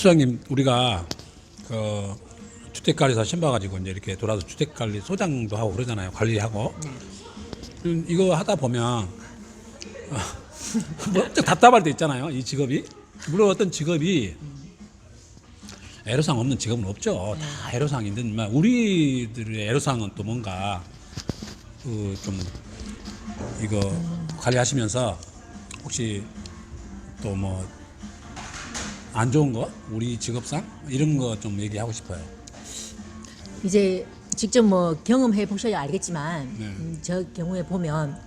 소장님, 우리가 그 주택관리사 시험 봐가지고 이제 이렇게 돌아서 주택관리 소장도 하고 그러잖아요. 관리하고. 이거 하다 보면 뭐 엄청 답답할 때 있잖아요. 이 직업이. 물론 어떤 직업이 애로사항 없는 직업은 없죠. 다 애로사항이 있는데 우리들의 애로사항은 또 뭔가 그 좀 이거 관리하시면서 혹시 또 뭐 안 좋은 거 우리 직업상 이런 거 좀 얘기하고 싶어요. 이제 직접 뭐 경험해 보셔야 알겠지만 네. 저 경우에 보면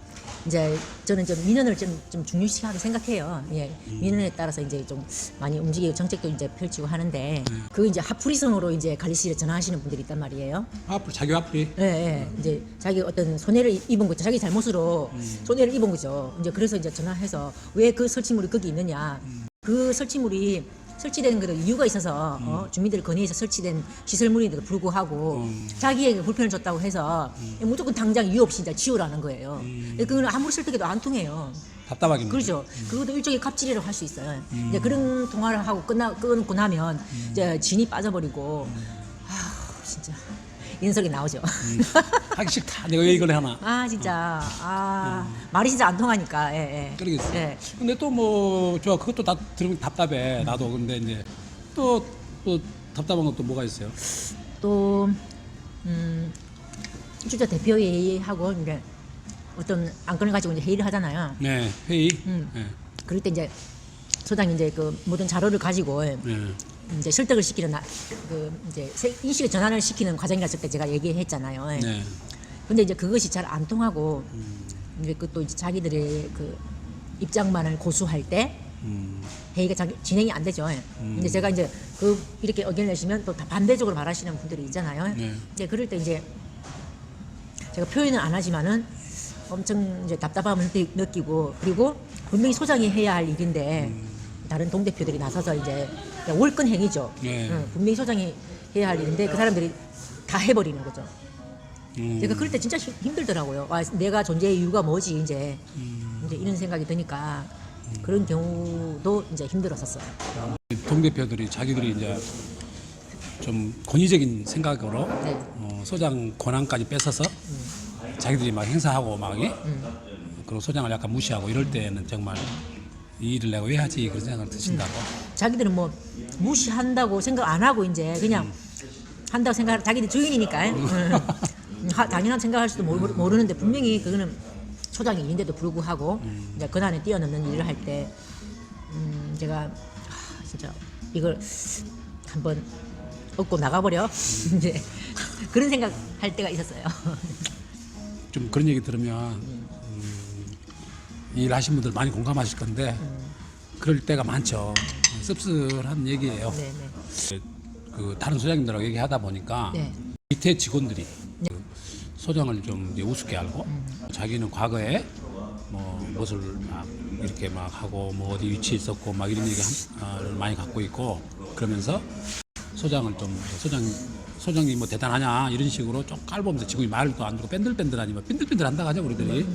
이제 저는 좀 민원을 좀 중요시하게 생각해요. 예, 민원에 따라서 이제 좀 많이 움직이고 정책도 이제 펼치고 하는데 그 이제 화풀이성으로 이제 관리실에 전화하시는 분들이 있단 말이에요. 화풀이, 자기 화풀이. 예, 예. 이제 자기 어떤 손해를 입은 거죠. 자기 잘못으로 손해를 입은 거죠. 이제 그래서 이제 전화해서 왜 그 설치물이 거기 있느냐. 그 설치물이 설치되는 것도 이유가 있어서 주민들 건의해서 설치된 시설물인데도 불구하고 자기에게 불편을 줬다고 해서 무조건 당장 이유 없이 이제 지우라는 거예요. 그건 아무리 설득해도 안 통해요. 답답하긴. 그렇죠. 그것도 일종의 갑질이라고 할 수 있어요. 이제 그런 통화를 하고 끊고 나면 이제 진이 빠져버리고 진짜 인석이 나오죠. 하기 싫다. 내가 왜 이걸 하나. 아 진짜 말이 진짜 안 통하니까. 예, 예. 그러겠어. 예. 근데 또 뭐 좋아, 그것도 다 들으면 답답해. 나도. 근데 이제 또 답답한 것도 뭐가 있어요? 또 주자 대표회의하고 이제 어떤 안건을 가지고 이제 회의를 하잖아요. 네, 회의. 네. 그럴 때 이제 소장이 이제 그 모든 자료를 가지고 네. 이제 설득을 시키는 그 이제 인식을 전환을 시키는 과정이었을 때 제가 얘기했잖아요. 네. 근데 이제 그것이 잘 안 통하고 이제 그또 이제 자기들의 그 입장만을 고수할 때 회의가 진행이 안 되죠. 근데 제가 이제 그 이렇게 의견을 내시면 또 다 반대적으로 말하시는 분들이 있잖아요. 네. 이제 그럴 때 이제 제가 표현은 안 하지만은 엄청 이제 답답함을 느끼고 그리고 분명히 소장이 해야 할 일인데 다른 동대표들이 나서서 이제 월권 행위죠. 네. 분명히 소장이 해야 할 일인데 그 사람들이 다 해버리는 거죠. 제가 그럴 때 진짜 힘들더라고요. 내가 존재의 이유가 뭐지 이제 이런 생각이 드니까 그런 경우도 이제 힘들었었어요. 동대표들이 자기들이 이제 좀 권위적인 생각으로 네. 소장 권한까지 뺏어서 자기들이 막 행사하고 막 그리고 소장을 약간 무시하고 이럴 때는 정말 이 일을 내가 왜 하지 그런 생각을 드신다고. 자기들은 뭐 무시한다고 생각 안 하고 이제 그냥 한다고 생각하고 자기들 주인이니까 당연한 생각할 수도 모르는데 분명히 그거는 소장이 일인데도 불구하고 이제 권한에 뛰어넘는 일을 할 때 제가 진짜 이걸 한번 얻고 나가버려 이제 그런 생각 할 때가 있었어요. 좀 그런 얘기 들으면 이 일 하신 분들 많이 공감하실 건데 그럴 때가 많죠. 씁쓸한 얘기예요. 네네. 그 다른 소장님들하고 얘기하다 보니까 네. 밑에 직원들이 그 소장을 좀 이제 우습게 알고 자기는 과거에 뭐 무엇을 막 이렇게 막 하고 뭐 어디 위치에 있었고 막 이런 얘기를 많이 갖고 있고 그러면서 소장을 좀 소장이 뭐 대단하냐 이런 식으로 좀 깔보면서 직원이 말도 안 듣고 뺀들뺀들하니 뭐 뺀들뺀들한다 하죠 우리들이.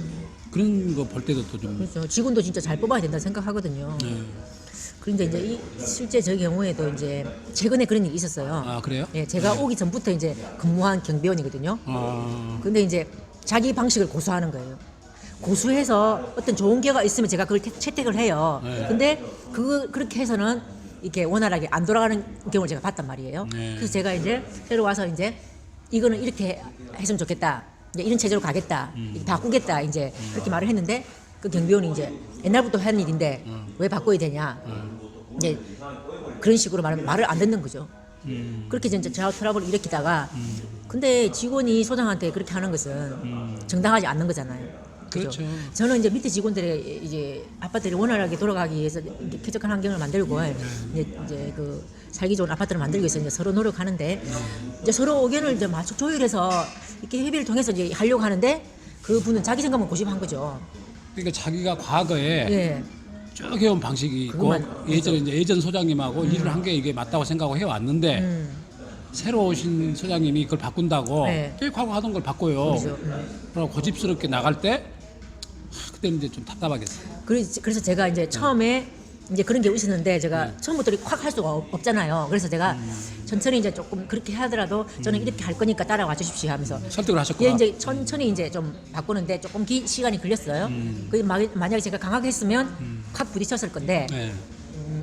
그런 거 볼 때도 또 좀. 그렇죠. 직원도 진짜 잘 뽑아야 된다 생각하거든요. 네. 그런데 이제 실제 저 경우에도 이제 최근에 그런 일이 있었어요. 아 그래요? 예, 제가 오기 전부터 이제 근무한 경비원이거든요. 근데 이제 자기 방식을 고수하는 거예요. 고수해서 어떤 좋은 기회가 있으면 제가 그걸 채택을 해요. 네. 근데 그렇게 해서는 이렇게 원활하게 안 돌아가는 경우를 제가 봤단 말이에요. 네. 그래서 제가 이제 새로 와서 이제 이거는 이렇게 했으면 좋겠다. 이제 이런 체제로 가겠다. 이렇게 바꾸겠다. 이제 그렇게 말을 했는데 그 경비원이 이제 옛날부터 한 일인데 왜 바꿔야 되냐. 이제 그런 식으로 말을 안 듣는 거죠. 그렇게 이제 트러블을 일으키다가 근데 직원이 소장한테 그렇게 하는 것은 정당하지 않는 거잖아요. 그렇죠. 저는 이제 밑에 직원들의 이제 아파트를 원활하게 돌아가기 위해서 쾌적한 환경을 만들고 이제 그 살기 좋은 아파트를 만들기 위해서 이제 서로 노력하는데 이제 서로 의견을 이제 맞춰 조율해서 이렇게 협의를 통해서 이제 하려고 하는데 그 분은 자기 생각만 고집한 거죠. 그러니까 자기가 과거에 예. 쭉 해온 방식이 있고 예전 소장님하고 일을 한 게 이게 맞다고 생각하고 해왔는데 새로 오신 소장님이 그걸 바꾼다고 네. 과거 하던 걸 바꿔요. 그렇죠. 그리고 고집스럽게 나갈 때 그때는 이제 좀 답답하겠어요. 그래서 제가 이제 처음에 이제 그런 게 있었는데 제가 처음부터 이렇게 확 할 수가 없잖아요. 그래서 제가 천천히 이제 조금 그렇게 하더라도 저는 이렇게 할 거니까 따라와 주십시오 하면서 설득을 하셨구나. 예, 이제 천천히 이제 좀 바꾸는데 조금 시간이 걸렸어요. 그 만약에 제가 강하게 했으면 확 부딪혔을 건데 네.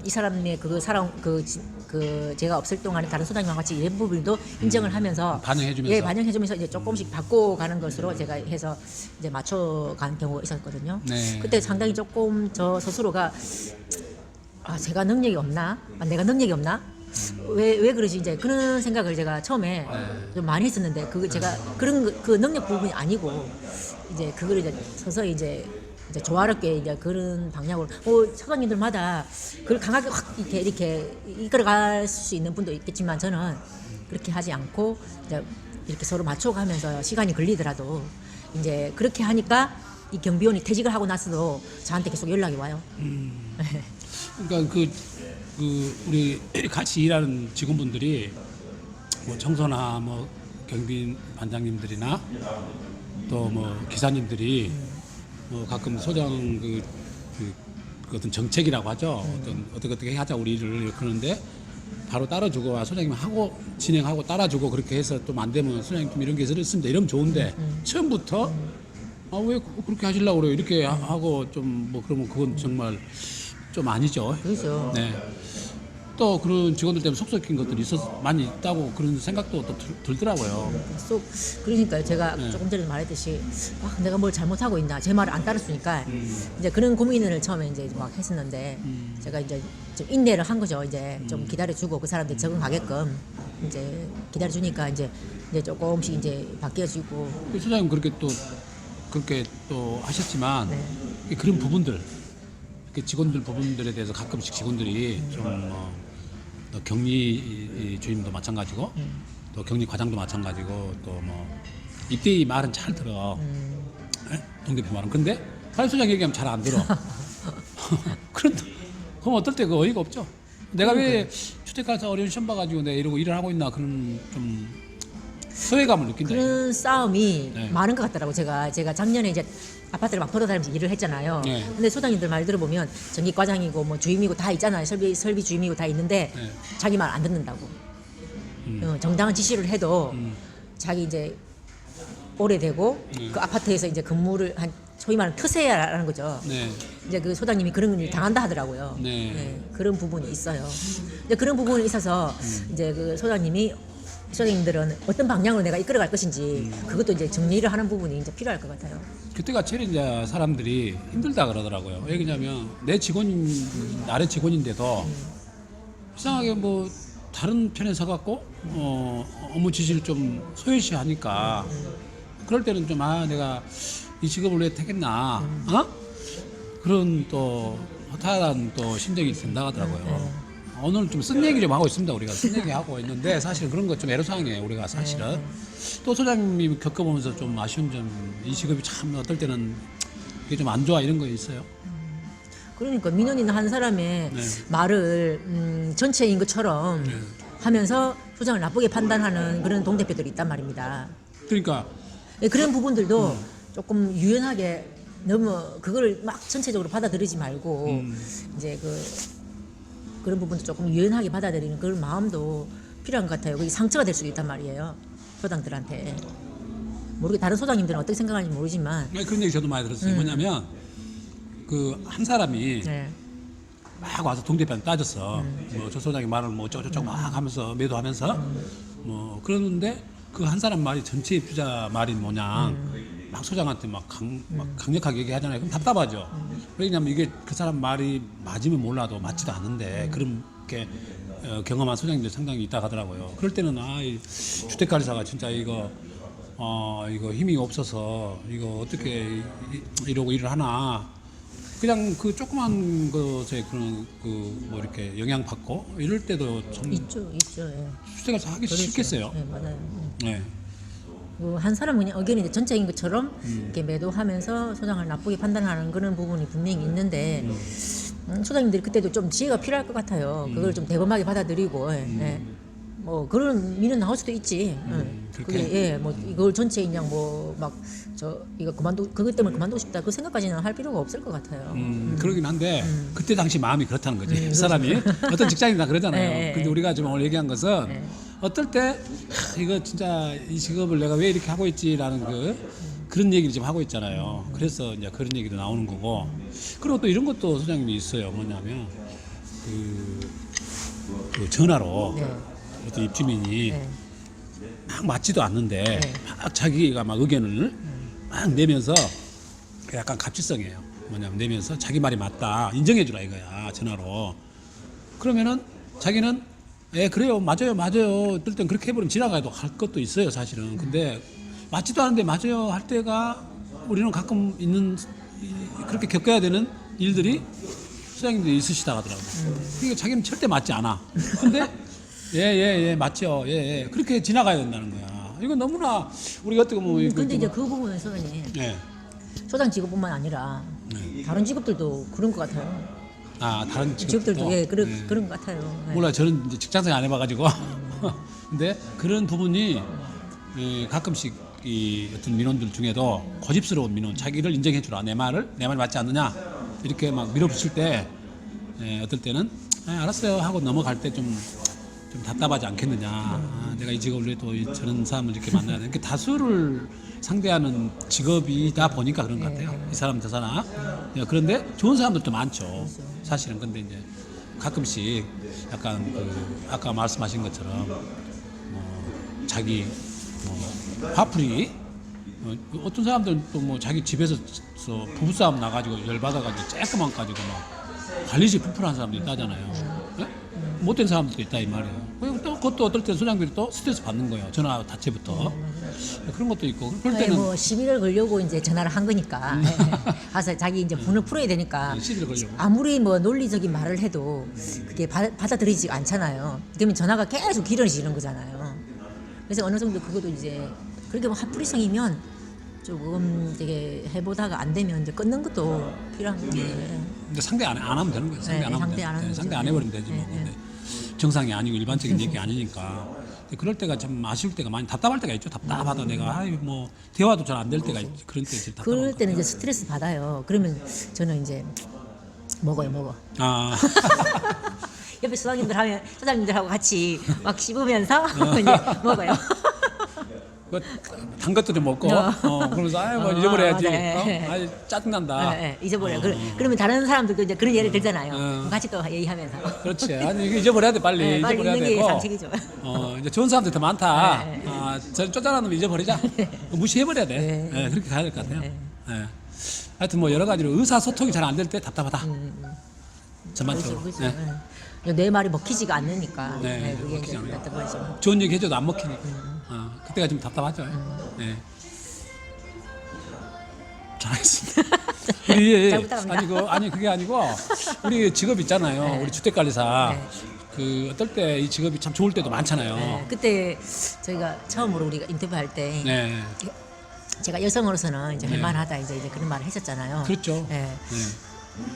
이 사람의 그 사람 그 제가 없을 동안에 다른 소장님과 같이 이런 부분도 인정을 하면서 반영해주면서. 예, 반영해주면서 이제 조금씩 바꿔가는 것으로 제가 해서 이제 맞춰가는 경우가 있었거든요. 네. 그때 상당히 조금 저 스스로가 제가 능력이 없나? 내가 능력이 없나? 왜 그러지? 이제 그런 생각을 제가 처음에 좀 많이 했었는데 그 제가 그 능력 부분이 아니고 이제 그걸 이제 서서히 이제 조화롭게 이제 그런 방향으로 사장님들마다 그걸 강하게 확 이렇게 이끌어갈 수 있는 분도 있겠지만 저는 그렇게 하지 않고 이제 이렇게 서로 맞춰가면서 시간이 걸리더라도 이제 그렇게 하니까 이 경비원이 퇴직을 하고 나서도 저한테 계속 연락이 와요. 그러니까 그 우리 같이 일하는 직원분들이 뭐 청소나 뭐 경비 반장님들이나 또 뭐 기사님들이 뭐 가끔 소장 그 어떤 정책이라고 하죠. 어떻게 하자 우리 일을 그러는데 바로 따라주고 소장님 하고 진행하고 따라주고 그렇게 해서 좀 안 되면 소장님 좀 이런 게 있습니다. 이러면 좋은데 처음부터 왜 그렇게 하시려고 그래요? 이렇게 하고 좀 뭐 그러면 그건 정말 좀 아니죠. 그렇죠. 네. 또 그런 직원들 때문에 속 썩힌 것들이 많이 있다고 그런 생각도 또 들더라고요. 그러니까 제가 조금 전에 말했듯이 내가 뭘 잘못하고 있나 제 말을 안 따랐으니까 이제 그런 고민을 처음에 이제 막 했었는데 제가 이제 좀 인내를 한 거죠. 이제 좀 기다려주고 그 사람들이 적응하게끔 이제 기다려주니까 이제 조금씩 이제 바뀌어지고. 소장님 그렇게 또 하셨지만 네. 그런 부분들 직원들 부분들에 대해서 가끔씩 직원들이 좀 또 격리 주임도 마찬가지고 또 격리 과장도 마찬가지고 또 뭐 이때 말은 잘 들어. 동대표 말은. 근데 사회소장 얘기하면 잘 안 들어. 그럼 어떨 때 그 어이가 없죠. 내가 왜 주택가서 어려운 시험 봐가지고 내가 이러고 일을 하고 있나 그런 좀 소외감을 느낀다. 그런 싸움이 네. 많은 것 같더라고. 제가 작년에 이제 아파트를 막 돌아다니면서 일을 했잖아요. 네. 근데 소장님들 말 들어보면 전기 과장이고 뭐 주임이고 다 있잖아요. 설비 주임이고 다 있는데 네. 자기 말 안 듣는다고. 정당한 지시를 해도 자기 이제 오래되고 그 아파트에서 이제 근무를 소위 말하는 트세야라는 거죠. 네. 이제 그 소장님이 그런 걸 당한다 하더라고요. 네. 그런 부분이 있어요. 이제 그런 부분이 있어서 이제 그 소장님들은 어떤 방향으로 내가 이끌어갈 것인지 그것도 이제 정리를 하는 부분이 이제 필요할 것 같아요. 그때가 제일 이제 사람들이 힘들다 그러더라고요. 왜 그러냐면 내 아래 직원인데도 이상하게 뭐 다른 편에 서갖고 업무 지시를 좀 소요시하니까 그럴 때는 좀 내가 이 직업을 왜 택했나 그런 또 허탈한 또 심정이 든다 하더라고요. 오늘 좀 쓴 얘기 좀 하고 있습니다. 우리가 쓴 얘기 하고 있는데 사실 그런 거 좀 애로사항이에요. 우리가 사실은 또 소장님이 겪어보면서 좀 아쉬운 점, 이 직업이 참 어떨 때는 이게 좀 안 좋아 이런 거 있어요. 그러니까 민원인 한 사람의 말을 전체인 것처럼 하면서 소장을 나쁘게 판단하는 그런 동대표들이 있단 말입니다. 그러니까 그런 부분들도 조금 유연하게 너무 그걸 막 전체적으로 받아들이지 말고 이제 그런 부분도 조금 유연하게 받아들이는 그런 마음도 필요한 것 같아요. 그게 상처가 될 수도 있단 말이에요. 소장들한테. 다른 소장님들은 어떻게 생각하는지 모르지만. 그런 얘기 저도 많이 들었어요. 뭐냐면 그 한 사람이 네. 막 와서 동대표한테 따졌어. 뭐 저 소장이 말을 뭐 어쩌고저쩌고 막 하면서 매도하면서 뭐 그러는데 그 한 사람 말이 전체 입주자 말인 모양 막 소장한테 막 강력하게 얘기하잖아요. 그럼 답답하죠. 왜냐면 이게 그 사람 말이 맞으면 몰라도 맞지도 않는데 그렇게 경험한 소장님들 상당히 있다 하더라고요. 그럴 때는 이 주택관리사가 진짜 이거 힘이 없어서 이거 어떻게 이러고 일을 하나. 그냥 그 조그만 것에 그런 뭐 이렇게 영향 받고 이럴 때도 참 있죠. 예. 주택관리사 하기 그렇죠. 싫겠어요. 네, 맞아요. 네. 한 사람은 그냥 의견이 이제 전체인 것처럼 이렇게 매도하면서 소장을 나쁘게 판단하는 그런 부분이 분명히 있는데 소장님들이 그때도 좀 지혜가 필요할 것 같아요. 그걸 좀 대범하게 받아들이고 뭐 그런 민원 나올 수도 있지. 그렇게? 그게 예, 뭐 이걸 전체 그냥 뭐 막 저 이거 그것 때문에 그만두고 싶다 그 생각까지는 할 필요가 없을 것 같아요. 그러긴 한데 그때 당시 마음이 그렇다는 거지. 사람이 어떤 직장이나 그러잖아요. 네, 근데 우리가 지금 오늘 얘기한 것은 네. 어떨 때 이거 진짜 이 직업을 내가 왜 이렇게 하고 있지라는 그런 얘기를 지금 하고 있잖아요. 그래서 이제 그런 얘기도 나오는 거고. 그리고 또 이런 것도 소장님이 있어요. 뭐냐면 그 전화로 네. 어떤 입주민이 네. 막 맞지도 않는데 네. 막 자기가 막 의견을 막 내면서 약간 갑질성이에요. 뭐냐면 내면서 자기 말이 맞다 인정해주라 이거야 전화로. 그러면은 자기는 그래요 맞아요 어떨 땐 그렇게 해버리면 지나가도 할 것도 있어요 사실은. 근데 맞지도 않은데 맞아요 할 때가 우리는 가끔 있는 그렇게 겪어야 되는 일들이 소장님도 있으시다 하더라고요. 그러니까 자기는 절대 맞지 않아. 근데 예 맞죠 예 그렇게 지나가야 된다는 거야. 이거 너무나 우리가 어떻게 보면 근데 이제 그 부분은 선생님 예. 소장 직업뿐만 아니라 다른 직업들도 그런 것 같아요. 다른 직업들도 예 그런 것 같아요. 예. 몰라 저는 이제 직장생활 안 해봐가지고 근데 그런 부분이 가끔씩 이 어떤 민원들 중에도 고집스러운 민원 자기를 인정해주라 내 말이 맞지 않느냐 이렇게 막 밀어붙일 때 어떨 때는 알았어요 하고 넘어갈 때 좀 답답하지 않겠느냐. 내가 이 직업을 또 저런 사람을 이렇게 만나야 돼. 이렇게 다수를 상대하는 직업이다 보니까 그런 것 같아요. 이 사람 저 사람. 그런데 좋은 사람들도 많죠. 사실은. 근데 이제 가끔씩 약간 아까 말씀하신 것처럼 자기 화풀이 어떤 사람들은 또 뭐 자기 집에서 부부싸움 나가지고 열받아가지고 쬐끄만 가지고 막 관리직 불편한 사람도 있다잖아요. 네? 못된 사람들도 있다 이 말이에요. 그리고 또 그것도 어떨 때 소장들이 또 스트레스 받는 거예요. 전화 자체부터. 그런 것도 있고. 그럴 때는 뭐 시비를 걸려고 이제 전화를 한 거니까 가서 자기 이제 분을 풀어야 되니까 시비를 걸려고. 아무리 뭐 논리적인 말을 해도 그게 받아들이지 않잖아요. 그러면 전화가 계속 길어지는 거잖아요. 그래서 어느 정도 그것도 이제 그렇게 뭐 화풀이성이면 조금 되게 해보다가 안 되면 이제 끊는 것도 필요한 건데. 근데 상대 안 하면 되는 거예요. 상대 안 하면 돼. 상대 안 해버리면 되지 뭐. 근데 정상이 아니고 일반적인 얘기 아니니까. 근데 그럴 때가 좀 아쉬울 때가 많이 답답할 때가 있죠. 답답하다 내가 뭐 대화도 잘 안 될 때가 있지. 그런 때 진짜 답답한 그럴 것 때는 같아요. 이제 스트레스 받아요. 그러면 저는 이제 먹어. 아 옆에 소장님들하고 같이 막 씹으면서 이제 먹어요. 단 것도 좀 먹고 그러면서 뭐 잊어버려야지. 네. 짜증난다. 잊어버려요. 그러면 다른 사람들도 이제 그런 예를 들잖아요. 그럼 같이 또 얘기하면서. 그렇지. 아니 이거 잊어버려야 돼 빨리. 빨리 잊어버려야 있는 게 되고. 상책이죠. 이제 좋은 사람들 더 많다. 네. 저는 쪼잔한 놈 잊어버리자. 무시해버려야 돼. 네. 그렇게 가야 될 것 같아요. 하여튼 뭐 여러 가지로 의사소통이 잘 안 될 때 답답하다. 전반적으로. 그렇죠. 네. 내 말이 먹히지가 않으니까. 네, 그게 먹히지 이제 않아요. 답답하죠. 좋은 얘기 해줘도 안 먹히니까. 그때가 좀 답답하죠. 네. 잘하겠습니다. 우리 잘 부탁합니다. 아니 그게 아니고 우리 직업 있잖아요. 네. 우리 주택관리사. 네. 어떨 때 이 직업이 참 좋을 때도 많잖아요. 네, 그때 저희가 처음으로 우리가 인터뷰할 때 네. 제가 여성으로서는 이제 네. 할만하다 이제 그런 말을 했었잖아요. 그렇죠. 네. 네.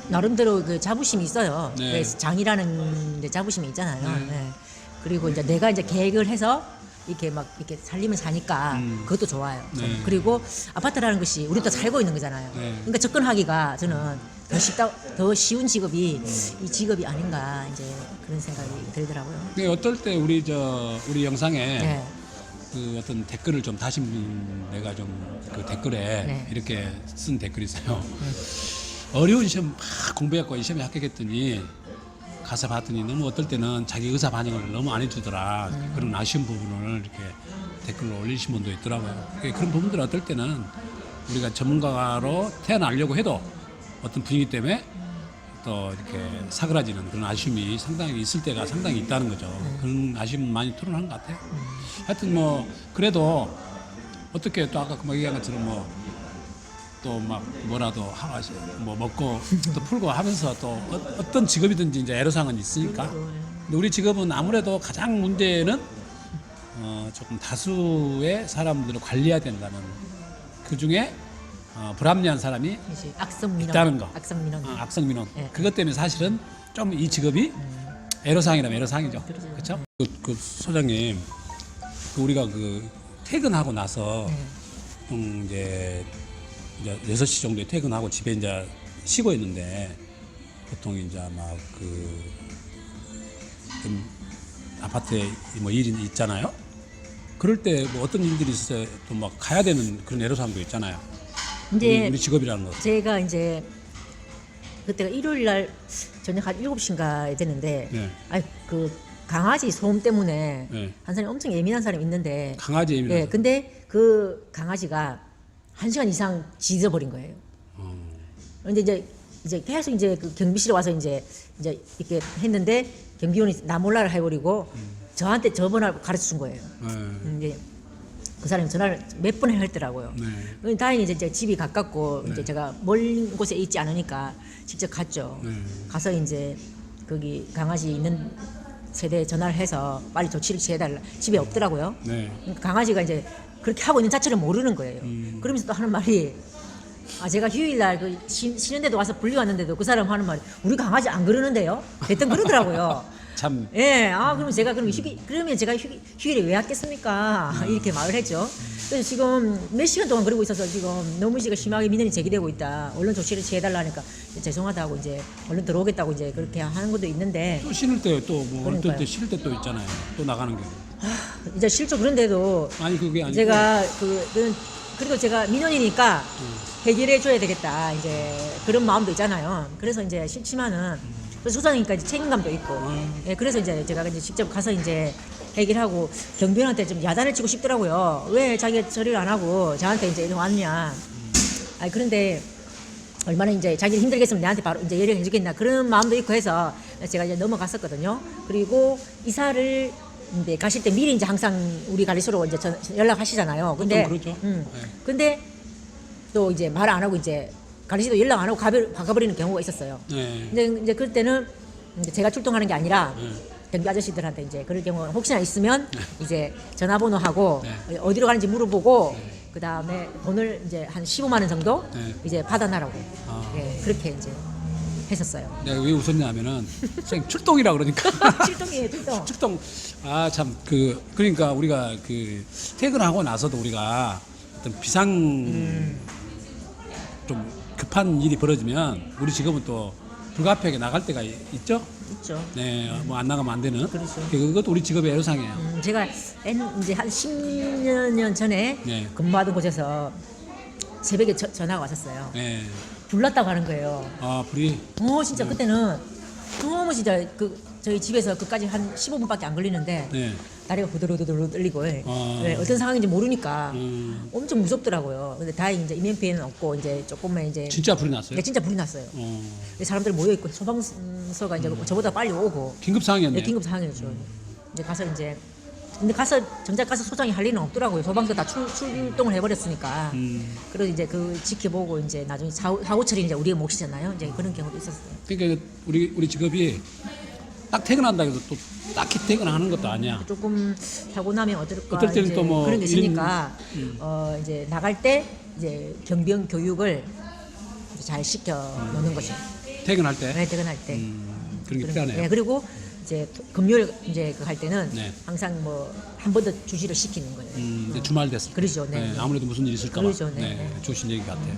나름대로 그 자부심이 있어요. 네. 그래서 장이라는 이제 자부심이 있잖아요. 네. 네. 그리고 이제 내가 이제 계획을 해서 이렇게 막 이렇게 살림을 사니까 그것도 좋아요. 네. 그리고 아파트라는 것이 우리도 살고 있는 거잖아요. 네. 그러니까 접근하기가 저는 더 쉬운 직업이 이 직업이 아닌가 이제 그런 생각이 들더라고요. 근데 어떨 때 우리 영상에 네. 그 어떤 댓글을 좀 다신 내가 좀 그 댓글에 네. 이렇게 쓴 댓글이 있어요. 어려운 시험 막 공부했고 이 시험에 합격했더니 가서 봤더니 너무 어떨 때는 자기 의사 반영을 너무 안 해주더라. 그런 아쉬운 부분을 이렇게 댓글로 올리신 분도 있더라고요. 그런 부분들은 어떨 때는 우리가 전문가로 태어나려고 해도 어떤 분위기 때문에 또 이렇게 사그라지는 그런 아쉬움이 상당히 있을 때가 상당히 있다는 거죠. 그런 아쉬움 많이 토론한 것 같아요. 하여튼 뭐 그래도 어떻게 또 아까 그 얘기한 것처럼 뭐 또 막 뭐라도 뭐 먹고 또 풀고 하면서 또 어떤 직업이든지 이제 애로사항은 있으니까. 근데 우리 직업은 아무래도 가장 문제는 조금 다수의 사람들을 관리해야 된다는 그 중에 불합리한 사람이 악성민원. 있다는 거. 악성민원. 악성민원. 네. 그것 때문에 사실은 좀 이 직업이 애로사항이라면 애로사항이죠. 그렇죠? 그 소장님, 그 우리가 그 퇴근하고 나서 이제 6시 정도에 퇴근하고 집에 이제 쉬고 있는데 보통 이제 막 아파트에 뭐 일이 있잖아요. 그럴 때 뭐 어떤 일들이 있어요. 또 막 가야 되는 그런 애로사항도 있잖아요. 이제 우리 직업이라는 거. 제가 이제 그때가 일요일 날 저녁 한 7시인가 됐는데 네. 아니 그 강아지 소음 때문에 네. 한 사람이 엄청 예민한 사람이 있는데 강아지 예민한 예, 근데 그 강아지가 1시간 이상 짖어버린 거예요. 근데 이제 계속 이제 그 경비실에 와서 이제 이렇게 했는데 경비원이 나 몰라를 해버리고 저한테 저 번호를 가르쳐 준 거예요. 이제 그 사람이 전화를 몇 번 했더라고요. 네. 다행히 이제 집이 가깝고 이제 제가 먼 곳에 있지 않으니까 직접 갔죠. 가서 이제 거기 강아지 있는 세대에 전화를 해서 빨리 조치를 취해달라. 집에 없더라고요. 네. 그러니까 강아지가 이제 그렇게 하고 있는 자체를 모르는 거예요. 그러면서 또 하는 말이 제가 휴일날 그 쉬는데도 와서 불려왔는데도 그 사람 하는 말이 우리 강아지 안 그러는데요? 대뜸 그러더라고요. 참. 예, 그러면 제가 그러면 제가 휴일에 왜 왔겠습니까? 이렇게 말을 했죠. 그래서 지금 몇 시간 동안 그러고 있어서 지금 너무 제가 심하게 민원이 제기되고 있다. 얼른 조치를 취해달라 하니까 죄송하다고 이제 얼른 들어오겠다고 이제 그렇게 하는 것도 있는데 또 쉬는 때 또 뭐 어떨 그러니까요. 때 쉴 때 또 있잖아요. 또 나가는 게. 이제 실조 그런데도 아니 그게 아니고. 제가 그리고 제가 민원이니까 해결해 줘야 되겠다. 이제 그런 마음도 있잖아요. 그래서 이제 싫지만은 소장이니까 이제 책임감도 있고. 예, 그래서 이제 제가 이제 직접 가서 이제 해결하고 경비원한테 좀 야단을 치고 싶더라고요. 왜 자기가 처리를 안 하고 저한테 이제 이리 왔냐. 그런데 얼마나 이제 자기를 힘들겠으면 내한테 바로 이제 예를 해주겠나 그런 마음도 있고 해서 제가 이제 넘어갔었거든요. 그리고 이사를 이제 가실 때 미리 이제 항상 우리 관리소로 이제 연락하시잖아요. 근데 그렇죠. 근데 또 이제 말 안 하고 이제 관리소도 연락 안 하고 가버리는 경우가 있었어요. 네. 근데 이제 그때는 이제 제가 출동하는 게 아니라 경비 아저씨들한테 이제 그럴 경우 혹시나 있으면 이제 전화번호하고 어디로 가는지 물어보고 그 다음에 돈을 이제 한 15만 원 정도 이제 받아나라고 예, 그렇게 이제 했었어요. 내가 왜 웃었냐면은 선생님 출동이라 그러니까. 출동이에요, 출동. 출동. 참 그러니까 우리가 그 퇴근하고 나서도 우리가 어떤 비상 좀 급한 일이 벌어지면 우리 직업은 또 불가피하게 나갈 때가 있죠. 있죠. 네, 뭐 안 나가면 안 되는. 그렇죠. 그것도 우리 직업의 애로사항이에요. 제가 이제 한 10년 전에 네. 근무하던 곳에서 새벽에 전화가 왔었어요. 네. 불났다고 하는 거예요. 불이. 진짜 그때는 너무 진짜 저희 집에서 그까지 한 15분밖에 안 걸리는데 네. 다리가 부들부들 떨리고 어떤 상황인지 모르니까 엄청 무섭더라고요. 근데 다행히 이제 인명피해는 없고 이제 조금만 이제 진짜 불이 났어요? 네, 진짜 불이 났어요. 사람들 모여 있고 소방서가 이제 저보다 빨리 오고 긴급 상황이었네요. 네, 긴급 상황이었죠. 이제 가서 근데 정작 가서 소장이 할 일은 없더라고요. 소방서 다 출동을 해버렸으니까. 그래서 이제 지켜보고 이제 나중에 사고 처리 이제 우리의 몫이잖아요. 이제 그런 경우도 있었어요. 그러니까 우리 직업이 딱 퇴근한다 해도 또 딱히 퇴근하는 것도 아니야. 조금 사고 나면 어떨까 어떨 때는 이제 또 뭐 그런 게 있으니까 이제 나갈 때 이제 경비원 교육을 이제 잘 시켜 놓는 거죠. 퇴근할 때. 네, 퇴근할 때. 그런 게 필요하네요. 네, 그리고 이제 금요일 이제 할 때는 네. 항상 뭐 한 번 더 주시를 시키는 거예요. 이제 주말 됐을 때. 그러죠, 네. 아무래도 무슨 일이 있을까 봐. 그러죠, 네. 좋으신 얘기 같아요.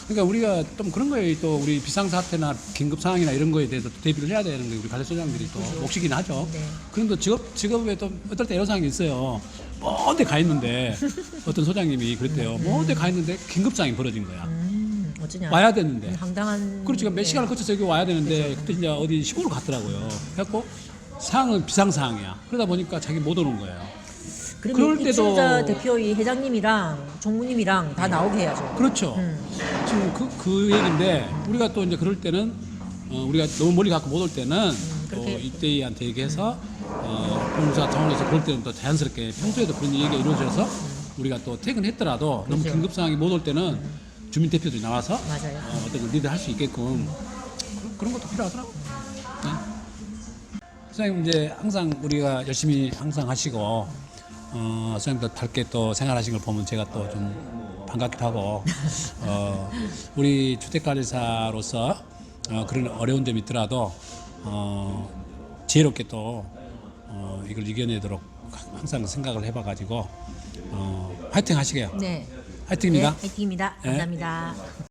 그러니까 우리가 좀 그런 거에 또 우리 비상사태나 긴급 상황이나 이런 거에 대해서 대비를 해야 되는데 우리 관리소장들이 또 몫이긴 하죠. 네. 그런데 직업에 또 어떨 때 이런 상황이 있어요. 먼데 가 있는데 어떤 소장님이 그랬대요. 먼데 가 있는데 긴급 상황이 벌어진 거야. 어쩌냐. 와야 되는데. 황당한. 그렇지. 몇 시간을 거쳐서 여기 와야 되는데 그때 이제 어디 시골로 갔더라고요. 그래갖고 상황은 비상 상황이야. 그러다 보니까 자기 못 오는 거예요. 그러면 그럴 때도- 입주자 대표의 회장님이랑 총무님이랑 다 나오게 해야죠. 그렇죠. 지금 그 얘기인데 우리가 또 이제 그럴 때는 우리가 너무 멀리 갖고 못 올 때는 또 그렇게- 이때희한테 얘기해서 본사 차원에서 그럴 때는 또 자연스럽게 평소에도 그런 얘기가 이루어져서 우리가 또 퇴근했더라도 너무 그렇죠. 긴급 상황이 못 올 때는 주민 대표들이 나와서 맞아요. 어떤 리드 할 수 있게끔 그런 것도 필요하더라고. 네. 선생님 이제 항상 우리가 열심히 항상 하시고 선생님도 밝게 또 생활하신 걸 보면 제가 또 좀 반갑기도 하고 우리 주택관리사로서 그런 어려운 점이 있더라도 지혜롭게 또 이걸 이겨내도록 항상 생각을 해봐가지고 화이팅 하시게요. 네. 화이팅입니다. 네, 화이팅입니다. 네. 감사합니다.